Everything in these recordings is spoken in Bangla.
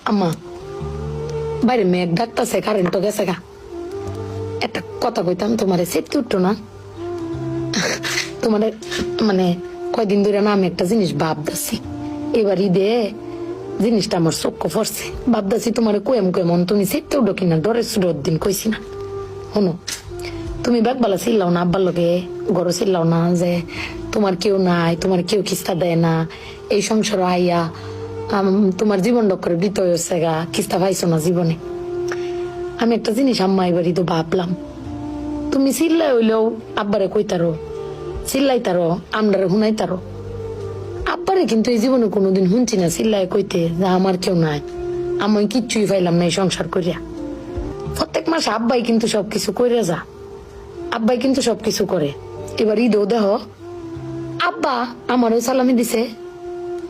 আম্মা বাইরে মেঘ ডাকতেছে, কারেন্ট গেছে গা। একটা কথা কইতাম, তোমারে সেটতে উঠতো না? তোমার মানে কয়দিন ধরে না আমি একটা জিনিস ভাবতেছি, এবার ঈদে জিনিসটা আমার চোখ পড়ছে। ভাবতেছি তোমার কেমন তুমি সেটতে উঠো কিনা, ডরে সুরোর দিন কইছি না। শোনো, তুমি ব্যাগবালা চিল্লাও না, আব্বার লোকে গড় চিল্লাও না যে তোমার কেউ নাই, তোমার কেউ কিস্তা দেয় না, এই সংসার আইয়া তোমার জীবন ডক্করে বৃত হয়েছে গা, কিস্তা পাইছো না জীবনে। আমি একটা জিনিস আম্মা এবারই তো ভাবলাম, তুমি চিল্লাই হইলেও আব্বারে কইতারো, চিল্লাইতারো, আমরারে শুনাইতারো। আব্বারে কিন্তু এই জীবনে কোনোদিন শুনছি না চিল্লাই কইতে যে আমার কেউ নাই, আমি কিচ্ছুই পাইলাম না এই সংসার করিয়া। প্রত্যেক মাসে আব্বাই কিন্তু সবকিছু করে যা, আব্বাই কিন্তু সবকিছু করে। এবার ঈদেও দেহ আব্বা আমারও সালামি দিছে,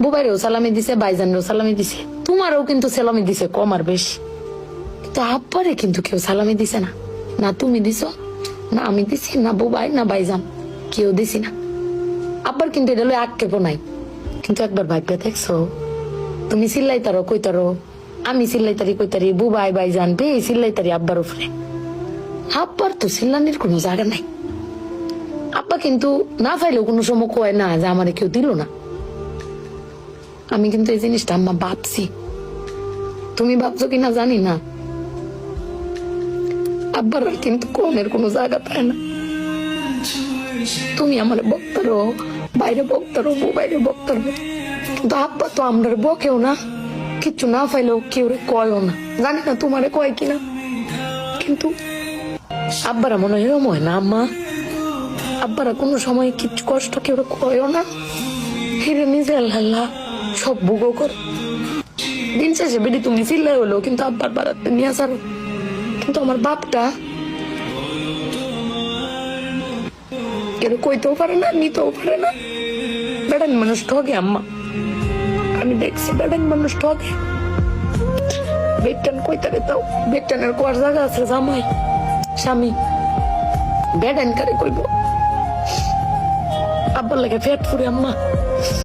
বুবাইরেও সালামি দিছে, ভাইজানেরও সালামি দিছে, তোমারও কিন্তু সালামি দিছে কম আর বেশি। কিন্তু আব্বারে কিন্তু কেউ সালামি দিছে না, না তুমি দিছো, না আমি দিছি, না বুবাই, না ভাইজান, কেউ দিছি না। আব্বার কিন্তু এটা লই আক্ষেপও নাই। কিন্তু একবার ভাগ্যে দেখছো, তুমি চিল্লাইতারো কইতারো, আমি চিল্লাইতারি কইতারি, বুবাই ভাইজান বে চিল্লাইতারি আব্বার উপরে। আব্বার তো চিল্লানির কোনো জায়গা নাই। আব্বা কিন্তু না পাইলেও কোনো সময় কয় না যে আমারে কেউ দিল না। আমি কিন্তু এই জিনিসটা আম্মা ভাবছি, তুমি ভাবছো কিনা জানি না। আব্বার কিন্তু কমের কোনো জায়গা পায় না। তুমি আমার বক্তারো, বাইরে বক্তারো, বাইরে বক্তারো, কিন্তু আব্বা তো আমরা বকেও না, কিচ্ছু না পাইলেও কেউ কয়ও না। জানি না তোমারে কয় কিনা, কিন্তু আব্বারা মনে হয় এরম হয় না আম্মা? আব্বারা কোনো সময় কিছু কষ্ট কেউ কয়ও না, ফিরে নিজে আল্লাহ সব ভোগ কর। দিন শেষে বেডি তুমি চিল্লাই হলো কিন্তু আব্বার বাড়াতে নিয়ে আসার। কিন্তু আমার বাপটা কেউ কইতেও পারে না, নিতেও পারে না। বেড়ান মানুষ ঠকে আম্মা, আমি দেখছি বেড়ান মানুষ ঠকে। বেটান কইতারে তাও বেটানের কোয়ার জায়গা আছে, জামাই স্বামী বেড়ান কারে কইব। আব্বার লাগে ফেট ফুরে আম্মা।